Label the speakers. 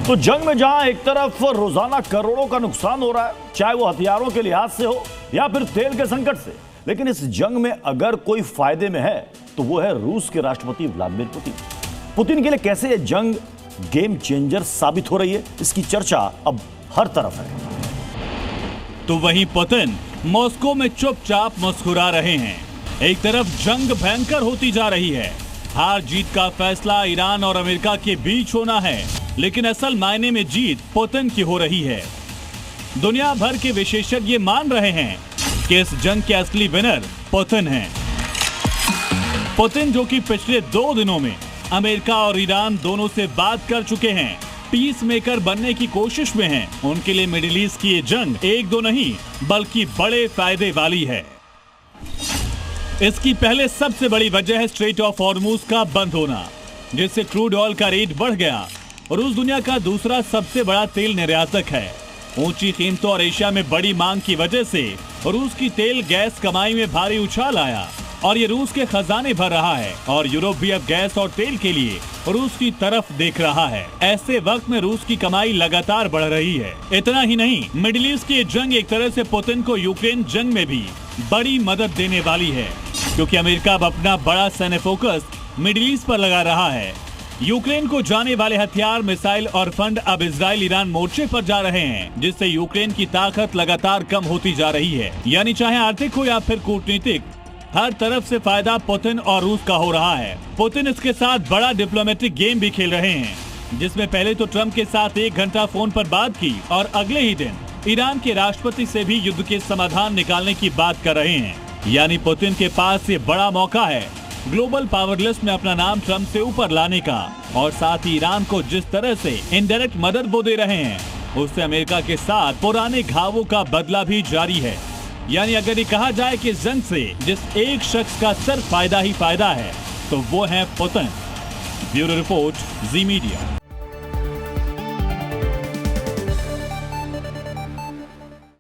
Speaker 1: तो जंग में जहां एक तरफ रोजाना करोड़ों का नुकसान हो रहा है, चाहे वो हथियारों के लिहाज से हो या फिर तेल के संकट से, लेकिन इस जंग में अगर कोई फायदे में है तो वो है रूस के राष्ट्रपति व्लादिमीर पुतिन। पुतिन के लिए कैसे ये जंग गेम चेंजर साबित हो रही है, इसकी चर्चा अब हर तरफ है।
Speaker 2: तो वहीं पुतिन मॉस्को में चुपचाप मुस्कुरा रहे हैं। एक तरफ जंग भयंकर होती जा रही है, हार जीत का फैसला ईरान और अमेरिका के बीच होना है, लेकिन असल मायने में जीत पुतिन की हो रही है। दुनिया भर के विशेषज्ञ मान रहे हैं कि इस जंग के असली विनर पुतिन हैं। पुतिन जो कि पिछले 2 दिनों में अमेरिका और ईरान दोनों से बात कर चुके हैं, पीस मेकर बनने की कोशिश में हैं। उनके लिए मिडिल ईस्ट की ये जंग एक दो नहीं बल्कि बड़े फायदे वाली है। इसकी पहले सबसे बड़ी वजह है स्ट्रेट ऑफ हॉर्मुज का बंद होना, जिससे क्रूड ऑयल का रेट बढ़ गया। रूस दुनिया का दूसरा सबसे बड़ा तेल निर्यातक है। ऊंची कीमतों और एशिया में बड़ी मांग की वजह से रूस की तेल गैस कमाई में भारी उछाल आया और ये रूस के खजाने भर रहा है, और यूरोप भी अब गैस और तेल के लिए रूस की तरफ देख रहा है। ऐसे वक्त में रूस की कमाई लगातार बढ़ रही है। इतना ही नहीं, मिडिल ईस्ट की जंग एक तरह से पुतिन को यूक्रेन जंग में भी बड़ी मदद देने वाली है, क्योंकि अमेरिका अब अपना बड़ा सैन्य फोकस मिडिल ईस्ट पर लगा रहा है। यूक्रेन को जाने वाले हथियार, मिसाइल और फंड अब इजराइल ईरान मोर्चे पर जा रहे हैं, जिससे यूक्रेन की ताकत लगातार कम होती जा रही है। यानी चाहे आर्थिक हो या फिर कूटनीतिक, हर तरफ से फायदा पुतिन और रूस का हो रहा है। पुतिन इसके साथ बड़ा डिप्लोमेटिक गेम भी खेल रहे हैं, जिसमें पहले तो ट्रंप के साथ 1 घंटा फोन पर बात की और अगले ही दिन ईरान के राष्ट्रपति से भी युद्ध के समाधान निकालने की बात कर रहे हैं। यानी पुतिन के पास ये बड़ा मौका है ग्लोबल पावर लिस्ट में अपना नाम ट्रंप से ऊपर लाने का, और साथ ही ईरान को जिस तरह से इनडायरेक्ट मदद वो दे रहे हैं, उससे अमेरिका के साथ पुराने घावों का बदला भी जारी है। यानी अगर ये कहा जाए कि जंग से जिस एक शख्स का सिर्फ फायदा ही फायदा है, तो वो है पुतिन। ब्यूरो रिपोर्ट, जी मीडिया।